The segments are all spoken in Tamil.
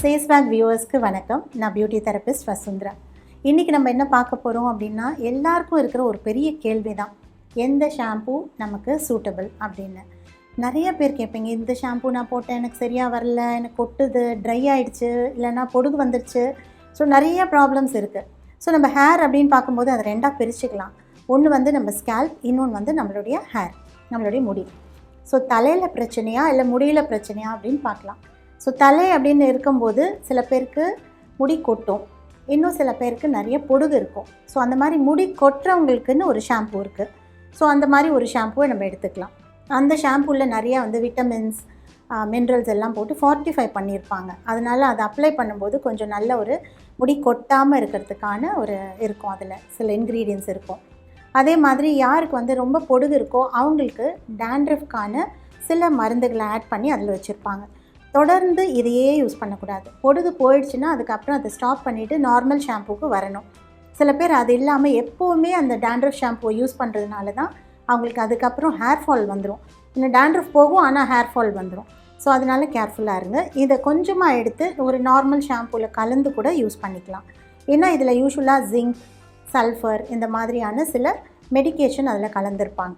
சேஸ்வாக் வியூவர்ஸ்க்கு வணக்கம். நான் பியூட்டி தெரபிஸ்ட் வசுந்தரா. இன்றைக்கி நம்ம என்ன பார்க்க போகிறோம் அப்படின்னா, எல்லாருக்கும் இருக்கிற ஒரு பெரிய கேள்வி தான், எந்த ஷாம்பூ நமக்கு சூட்டபிள் அப்படின்னு. நிறைய பேர் கேட்பீங்க, இந்த ஷாம்பூ நான் போட்டேன், எனக்கு சரியாக வரல, எனக்கு கொட்டுது, ட்ரை ஆகிடுச்சு, இல்லைனா பொடுகு வந்துடுச்சு. ஸோ நிறைய ப்ராப்ளம்ஸ் இருக்குது. ஸோ நம்ம ஹேர் அப்படின்னு பார்க்கும்போது அதை ரெண்டாக பிரிச்சுக்கலாம். ஒன்று வந்து நம்ம ஸ்கேல்ப், இன்னொன்று வந்து நம்மளுடைய ஹேர், நம்மளுடைய முடி. ஸோ தலையில் பிரச்சனையா இல்லை முடியில் பிரச்சனையா அப்படின்னு பார்க்கலாம். ஸோ தலை அப்படின்னு இருக்கும்போது சில பேருக்கு முடி கொட்டும், இன்னும் சில பேருக்கு நிறைய பொடுகு இருக்கும். ஸோ அந்த மாதிரி முடி கொட்டுறவங்களுக்குன்னு ஒரு ஷாம்பூ இருக்குது. ஸோ அந்த மாதிரி ஒரு ஷாம்பூவை நம்ம எடுத்துக்கலாம். அந்த ஷாம்பூவில் நிறையா வந்து விட்டமின்ஸ், மினரல்ஸ் எல்லாம் போட்டு ஃபார்ட்டிஃபை பண்ணியிருப்பாங்க. அதனால் அதை அப்ளை பண்ணும்போது கொஞ்சம் நல்ல ஒரு முடி கொட்டாமல் இருக்கிறதுக்கான ஒரு இருக்கும், அதில் சில இன்க்ரீடியன்ஸ் இருக்கும். அதே மாதிரி யாருக்கு வந்து ரொம்ப பொடுகு இருக்கோ அவங்களுக்கு டேண்ட்ரஃப்கான சில மருந்துகளை ஆட் பண்ணி அதில் வச்சுருப்பாங்க. தொடர்ந்து இதையே யூஸ் பண்ணக்கூடாது. பொடுகு போயிடுச்சுன்னா அதுக்கப்புறம் அதை ஸ்டாப் பண்ணிவிட்டு நார்மல் ஷாம்பூக்கு வரணும். சில பேர் அது இல்லாமல் எப்போவுமே அந்த டேண்ட்ரஃப் ஷாம்பூ யூஸ் பண்ணுறதுனால தான் அவங்களுக்கு அதுக்கப்புறம் ஹேர் ஃபால் வந்துடும். இன்னும் டேண்ட்ரஃப் போகும், ஆனால் ஹேர் ஃபால் வந்துடும். ஸோ அதனால் கேர்ஃபுல்லாக இருங்க. இதை கொஞ்சமாக எடுத்து ஒரு நார்மல் ஷாம்பூவில் கலந்து கூட யூஸ் பண்ணிக்கலாம். ஏன்னா இதில் யூஸ்வலாக ஜிங்க், சல்ஃபர் இந்த மாதிரியான சில மெடிக்கேஷன் அதில் கலந்துருப்பாங்க.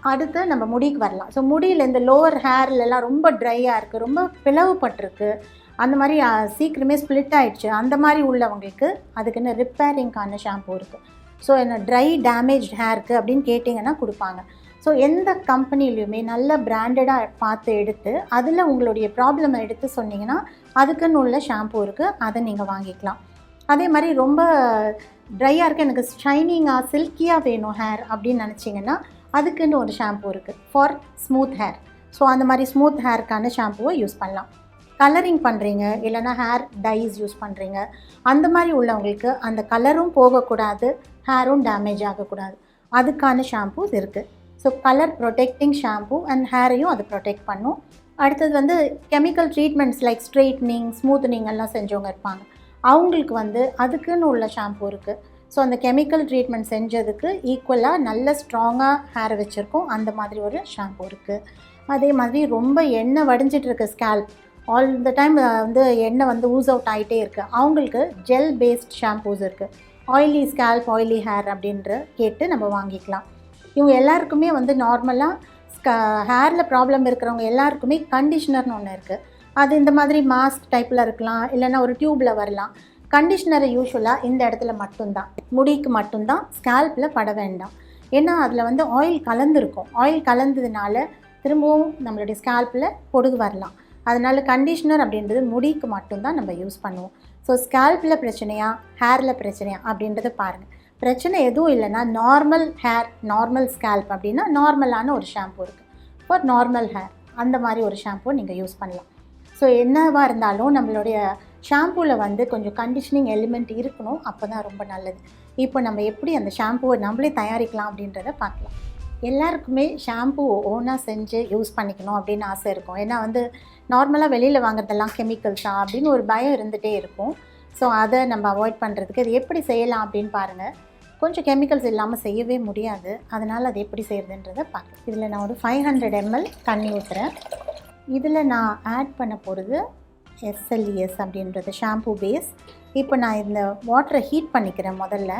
அடுத்து நம்ம முடிக்கு வரலாம். ஸோ முடியில் இந்த லோவர் ஹேர்லெலாம் ரொம்ப ட்ரையாக இருக்குது, ரொம்ப பிளவுபட்டிருக்கு, அந்த மாதிரி சீக்கிரமே ஸ்ப்ளிட் ஆகிடுச்சு, அந்த மாதிரி உள்ளவங்களுக்கு அதுக்குன்னு ரிப்பேரிங்கான ஷாம்பூ இருக்குது. ஸோ என்ன ட்ரை டேமேஜ் ஹேருக்கு அப்படின்னு கேட்டிங்கன்னா கொடுப்பாங்க. ஸோ எந்த கம்பெனிலையுமே நல்ல பிராண்டடாக பார்த்து எடுத்து அதில் உங்களுடைய ப்ராப்ளமை எடுத்து சொன்னிங்கன்னா அதுக்குன்னு உள்ள ஷாம்பூ இருக்குது, அதை நீங்கள் வாங்கிக்கலாம். அதே மாதிரி ரொம்ப ட்ரையாக இருக்குது, எனக்கு ஷைனிங்காக சில்கியாக வேணும் ஹேர் அப்படின்னு நினச்சிங்கன்னா அதுக்குன்னு ஒரு ஷாம்பூ இருக்குது ஃபார் ஸ்மூத் ஹேர். ஸோ அந்த மாதிரி ஸ்மூத் ஹேருக்கான ஷாம்பூவை யூஸ் பண்ணலாம். கலரிங் பண்ணுறீங்க, இல்லைனா ஹேர் டைஸ் யூஸ் பண்ணுறீங்க, அந்த மாதிரி உள்ளவங்களுக்கு அந்த கலரும் போகக்கூடாது, ஹேரும் டேமேஜ் ஆகக்கூடாது, அதுக்கான ஷாம்பூஸ் இருக்குது. So colour protecting shampoo and ஹேரையும் அது ப்ரொடெக்ட் பண்ணும். அடுத்தது வந்து chemical treatments like straightening, smoothing எல்லாம் செஞ்சவங்க இருப்பாங்க, அவங்களுக்கு வந்து அதுக்குன்னு உள்ள ஷாம்பூ இருக்குது. ஸோ அந்த கெமிக்கல் ட்ரீட்மெண்ட் செஞ்சதுக்கு ஈக்குவலாக நல்ல ஸ்ட்ராங்காக ஹேரை வச்சுருக்கோம், அந்த மாதிரி ஒரு ஷாம்பூ இருக்குது. அதே மாதிரி ரொம்ப எண்ணெய் வடிஞ்சிட்ருக்க ஸ்கேல்ப், ஆல் த டைம் வந்து எண்ணெய் வந்து ஊஸ் அவுட் ஆகிட்டே இருக்குது, அவங்களுக்கு ஜெல் பேஸ்ட் ஷாம்பூஸ் இருக்குது. ஆயிலி ஸ்கேல்ப், ஆயிலி ஹேர் அப்படின்ற கேட்டு நம்ம வாங்கிக்கலாம். இவங்க எல்லாருக்குமே வந்து நார்மலாக ஹேரில் ப்ராப்ளம் இருக்கிறவங்க எல்லாருக்குமே கண்டிஷ்னர்னு ஒன்று இருக்குது. அது இந்த மாதிரி மாஸ்க் டைப்பில் இருக்கலாம், இல்லைன்னா ஒரு டியூப்பில் வரலாம். கண்டிஷ்னரை யூஸ்வலாக இந்த இடத்துல மட்டும்தான், முடிக்கு மட்டும்தான், ஸ்கேல்பில் பட வேண்டாம். ஏன்னா அதில் வந்து ஆயில் கலந்துருக்கும். ஆயில் கலந்ததுனால திரும்பவும் நம்மளுடைய ஸ்கேல்பில் பொடுகு வரலாம். அதனால் கண்டிஷ்னர் அப்படின்றது முடிக்கு மட்டும்தான் நம்ம யூஸ் பண்ணுவோம். ஸோ ஸ்கேல்பில் பிரச்சனையா, ஹேரில் பிரச்சனையா அப்படின்றத பாருங்கள். பிரச்சனை எதுவும் இல்லைன்னா நார்மல் ஹேர், நார்மல் ஸ்கேல்ப் அப்படின்னா நார்மலான ஒரு ஷாம்பூ இருக்குது ஃபார் நார்மல் ஹேர், அந்த மாதிரி ஒரு ஷாம்பூ நீங்கள் யூஸ் பண்ணலாம். ஸோ என்னவாக இருந்தாலும் நம்மளுடைய ஷாம்பூவில் வந்து கொஞ்சம் கண்டிஷனிங் எலிமெண்ட் இருக்கணும், அப்போ தான் ரொம்ப நல்லது. இப்போ நம்ம எப்படி அந்த ஷாம்பூவை நம்மளே தயாரிக்கலாம் அப்படின்றத பார்க்கலாம். எல்லாருக்குமே ஷாம்பூ ஓனாக செஞ்சு யூஸ் பண்ணிக்கணும் அப்படின்னு ஆசை இருக்கும். ஏன்னா வந்து நார்மலாக வெளியில் வாங்குறதெல்லாம் கெமிக்கல்ஸா அப்படின்னு ஒரு பயம் இருந்துகிட்டே இருக்கும். ஸோ அதை நம்ம அவாய்ட் பண்ணுறதுக்கு இது எப்படி செய்யலாம் அப்படின்னு பாருங்கள். கொஞ்சம் கெமிக்கல்ஸ் இல்லாமல் செய்யவே முடியாது, அதனால் அது எப்படி செய்கிறதுன்றதை பார்க்கலாம். இதில் நான் ஒரு 500 ml தண்ணி ஊற்றுறேன். இதில் நான் ஆட் பண்ண போகிறது SLS அப்படின்றது ஷாம்பூ பேஸ். இப்போ நான் இந்த வாட்டரை ஹீட் பண்ணிக்கிறேன் முதல்ல.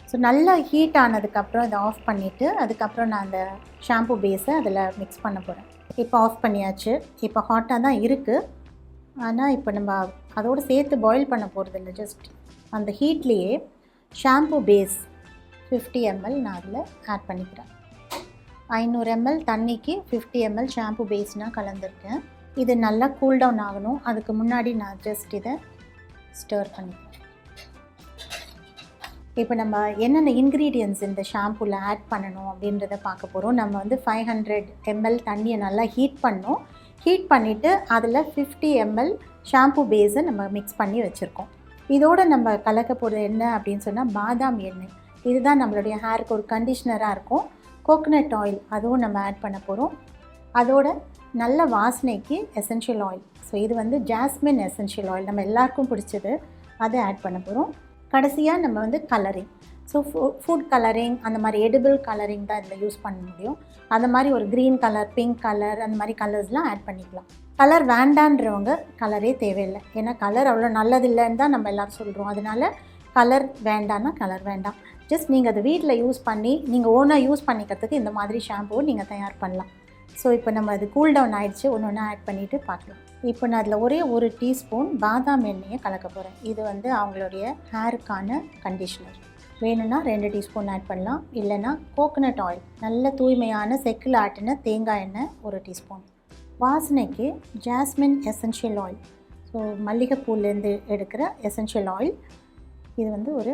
ஸோ நல்லா ஹீட் ஆனதுக்கப்புறம் இதை ஆஃப் பண்ணிவிட்டு அதுக்கப்புறம் நான் அந்த ஷாம்பூ பேஸை அதில் மிக்ஸ் பண்ண போகிறேன். இப்போ ஆஃப் பண்ணியாச்சு. இப்போ ஹாட்டாக தான் இருக்குது, ஆனால் இப்போ நம்ம அதோடு சேர்த்து பாயில் பண்ண போகிறது இல்லை, ஜஸ்ட் அந்த ஹீட்லேயே ஷாம்பூ பேஸ் 50 ml நான் அதில் ஆட் பண்ணிக்கிறேன். 500 ml தண்ணிக்கு 50 ml ஷாம்பூ பேஸ் நான் கலந்துருக்கேன். இது நல்லா கூல் டவுன் ஆகணும், அதுக்கு முன்னாடி நான் ஜஸ்ட் இதை ஸ்டர் பண்ணிக்கிறேன். இப்போ நம்ம என்னென்ன இன்க்ரீடியன்ட்ஸ் இந்த ஷாம்பூவில் ஆட் பண்ணணும் அப்படின்றத பார்க்க போகிறோம். நம்ம வந்து 500 ml தண்ணியை நல்லா ஹீட் பண்ணோம். ஹீட் பண்ணிவிட்டு அதில் 50 ml ஷாம்பூ பேஸை நம்ம மிக்ஸ் பண்ணி வச்சுருக்கோம். இதோடு நம்ம கலக்க போகிறது என்ன அப்படின்னு சொன்னால் பாதாம் எண்ணெய். இதுதான் நம்மளுடைய ஹேருக்கு ஒரு கண்டிஷ்னராக இருக்கும். கோகோனட் ஆயில் அதுவும் நம்ம ஆட் பண்ண போகிறோம். அதோட நல்ல வாசனைக்கு எசென்ஷியல் ஆயில். ஸோ இது வந்து ஜாஸ்மின் எசென்ஷியல் ஆயில், நம்ம எல்லாருக்கும் பிடிச்சது, அதை ஆட் பண்ண போகிறோம். கடைசியாக நம்ம வந்து கலரிங். ஸோ ஃபுட் கலரிங், அந்த மாதிரி எடிபிள் கலரிங் தான் இதில் யூஸ் பண்ண முடியும். அந்த மாதிரி ஒரு க்ரீன் கலர், பிங்க் கலர், அந்த மாதிரி கலர்ஸ்லாம் ஆட் பண்ணிக்கலாம். கலர் வேண்டான்றவங்க கலரே தேவையில்லை. ஏன்னா கலர் அவ்வளோ நல்லதில்லைன்னு தான் நம்ம எல்லோரும் சொல்கிறோம். அதனால் கலர் வேண்டான்னா கலர் வேண்டாம். ஜஸ்ட் நீங்கள் அதை வீட்டில் யூஸ் பண்ணி நீங்கள் ஓனாக யூஸ் பண்ணிக்கிறதுக்கு இந்த மாதிரி ஷாம்புவை நீங்கள் தயார் பண்ணலாம். ஸோ இப்போ நம்ம அது கூல் டவுன் ஆகிடுச்சு. ஒன்று ஆட் பண்ணிவிட்டு பார்க்கலாம். இப்போ நான் அதில் ஒரே 1 டீஸ்பூன் பாதாம் எண்ணெயை கலக்க போகிறேன். இது வந்து அவங்களுடைய ஹேருக்கான கண்டிஷ்னர். வேணும்னா 2 டீஸ்பூன் ஆட் பண்ணலாம். இல்லைன்னா கோகோனட் ஆயில், நல்ல தூய்மையான செக்கில் ஆட்டின தேங்காய் எண்ணெய் 1 டீஸ்பூன். வாசனைக்கு ஜாஸ்மின் எசென்ஷியல் ஆயில், ஸோ மல்லிகைப்பூலேருந்து எடுக்கிற எசென்ஷியல் ஆயில். இது வந்து ஒரு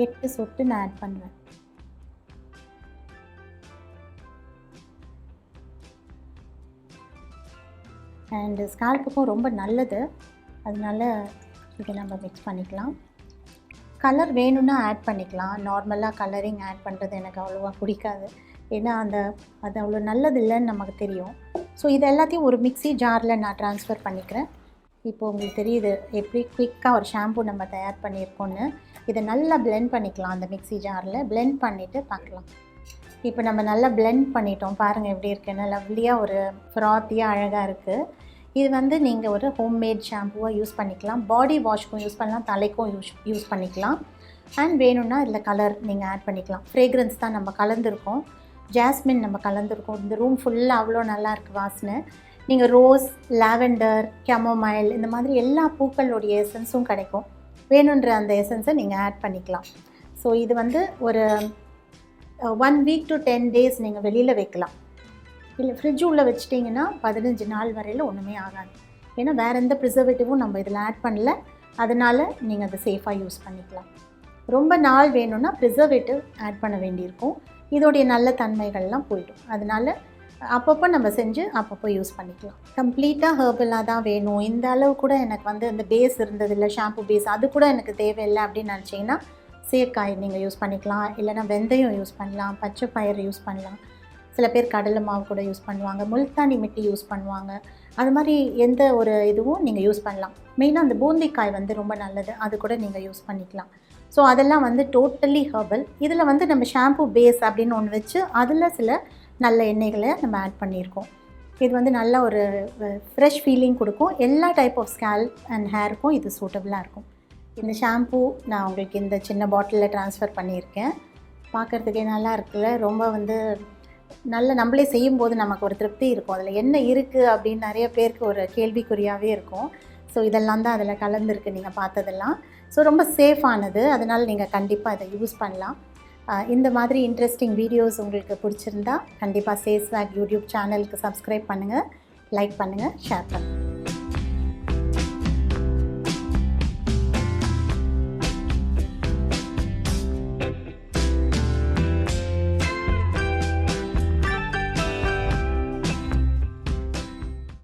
8 சொட்டு நான் ஆட் பண்ணுவேன். அண்டு ஸ்கால்ப்புக்கும் ரொம்ப நல்லது. அதனால இதை நம்ம மிக்ஸ் பண்ணிக்கலாம். கலர் வேணும்னா ஆட் பண்ணிக்கலாம். நார்மலாக கலரிங் ஆட் பண்ணுறது எனக்கு அவ்வளோவா பிடிக்காது. ஏன்னா அது அவ்வளோ நல்லது இல்லைன்னு நமக்கு தெரியும். ஸோ இது எல்லாத்தையும் ஒரு மிக்ஸி ஜாரில் நான் ட்ரான்ஸ்ஃபர் பண்ணிக்கிறேன். இப்போது உங்களுக்கு தெரியுது எப்படி குயிக்காக ஒரு ஷாம்பு நம்ம தயார் பண்ணியிருக்கோன்னு. இதை நல்லா பிளெண்ட் பண்ணிக்கலாம். அந்த மிக்ஸி ஜாரில் பிளெண்ட் பண்ணிவிட்டு பார்க்கலாம். இப்போ நம்ம நல்லா பிளெண்ட் பண்ணிட்டோம். பாருங்கள் எப்படி இருக்குன்னு. லவ்லியாக ஒரு ஃப்ராத்தியாக அழகாக இருக்குது. இது வந்து நீங்கள் ஒரு ஹோம்மேட் ஷாம்புவாக யூஸ் பண்ணிக்கலாம். பாடி வாஷ்க்கும் யூஸ் பண்ணலாம், தலைக்கும் யூஸ் பண்ணிக்கலாம். அண்ட் வேணும்னா இதில் கலர் நீங்கள் ஆட் பண்ணிக்கலாம். ஃப்ரேக்ரன்ஸ் தான் நம்ம கலந்துருக்கோம், ஜாஸ்மின் நம்ம கலந்துருக்கோம். இந்த ரூம் ஃபுல்லாக அவ்வளோ நல்லா இருக்குது வாசனை. நீங்கள் ரோஸ், லாவெண்டர், கெமோமைல் இந்த மாதிரி எல்லா பூக்களுடைய எசன்ஸும் கிடைக்கும். வேணுன்ற அந்த எசன்ஸை நீங்கள் ஆட் பண்ணிக்கலாம். ஸோ இது வந்து ஒரு 1 வீக் to 10 days நீங்கள் வெளியில் வைக்கலாம். இல்லை ஃப்ரிட்ஜ் உள்ளே வச்சிட்டிங்கன்னா 15 நாள் வரையில் ஒன்றுமே ஆகாது. ஏன்னா வேறு எந்த ப்ரிசர்வேட்டிவும் நம்ம இதில் ஆட் பண்ணல. அதனால் நீங்கள் அதை சேஃபாக யூஸ் பண்ணிக்கலாம். ரொம்ப நாள் வேணும்னா ப்ரிசர்வேட்டிவ் ஆட் பண்ண வேண்டியிருக்கும். இதோடைய நல்ல தன்மைகள்லாம் போய்டும். அதனால் அப்பப்போ நம்ம செஞ்சு அப்பப்போ யூஸ் பண்ணிக்கலாம். கம்ப்ளீட்டாக ஹெர்பலாக தான் வேணும், இந்த அளவு கூட எனக்கு வந்து அந்த பேஸ் இருந்ததில்லை, ஷாம்பு பேஸ் அது கூட எனக்கு தேவையில்லை அப்படின்னு நினச்சிங்கன்னா சீயக்காய் நீங்கள் யூஸ் பண்ணிக்கலாம். இல்லைனா வெந்தயம் யூஸ் பண்ணலாம், பச்சை பயிறு யூஸ் பண்ணலாம். சில பேர் கடலை மாவு கூட யூஸ் பண்ணுவாங்க, முல்தானி மிட்டி யூஸ் பண்ணுவாங்க. அது மாதிரி எந்த ஒரு இதுவும் நீங்கள் யூஸ் பண்ணலாம். மெயினாக அந்த பூந்திக்காய் வந்து ரொம்ப நல்லது, அது கூட நீங்கள் யூஸ் பண்ணிக்கலாம். ஸோ அதெல்லாம் வந்து டோட்டலி ஹெர்பல். இதில் வந்து நம்ம ஷாம்பு பேஸ் அப்படின்னு ஒன்று வச்சு அதில் சில நல்ல எண்ணெய்களை நம்ம ஆட் பண்ணியிருக்கோம். இது வந்து நல்ல ஒரு ஃப்ரெஷ் ஃபீலிங் கொடுக்கும். எல்லா டைப் ஆஃப் ஸ்கால்ப் அண்ட் ஹேருக்கும் இது சூட்டபுளாக இருக்கும். இந்த ஷாம்பூ நான் உங்களுக்கு இந்த சின்ன பாட்டிலில் ட்ரான்ஸ்ஃபர் பண்ணியிருக்கேன். பார்க்குறதுக்கே நல்லா இருக்குல்ல. ரொம்ப வந்து நல்ல நம்மளே செய்யும்போது நமக்கு ஒரு திருப்தி இருக்கும். அதில் என்ன இருக்குது அப்படின்னு நிறைய பேருக்கு ஒரு கேள்விக்குறியாகவே இருக்கும். ஸோ இதெல்லாம் தான் அதில் கலந்துருக்கு நீங்கள் பார்த்ததெல்லாம். ஸோ ரொம்ப சேஃபானது, அதனால் நீங்கள் கண்டிப்பாக இதை யூஸ் பண்ணலாம். இந்த மாதிரி இன்ட்ரெஸ்டிங் வீடியோஸ் உங்களுக்கு பிடிச்சிருந்தா கண்டிப்பாக சேஸ்வாக் யூடியூப் சேனலுக்கு சப்ஸ்கிரைப் பண்ணுங்கள், லைக் பண்ணுங்கள், ஷேர் பண்ணுங்கள்.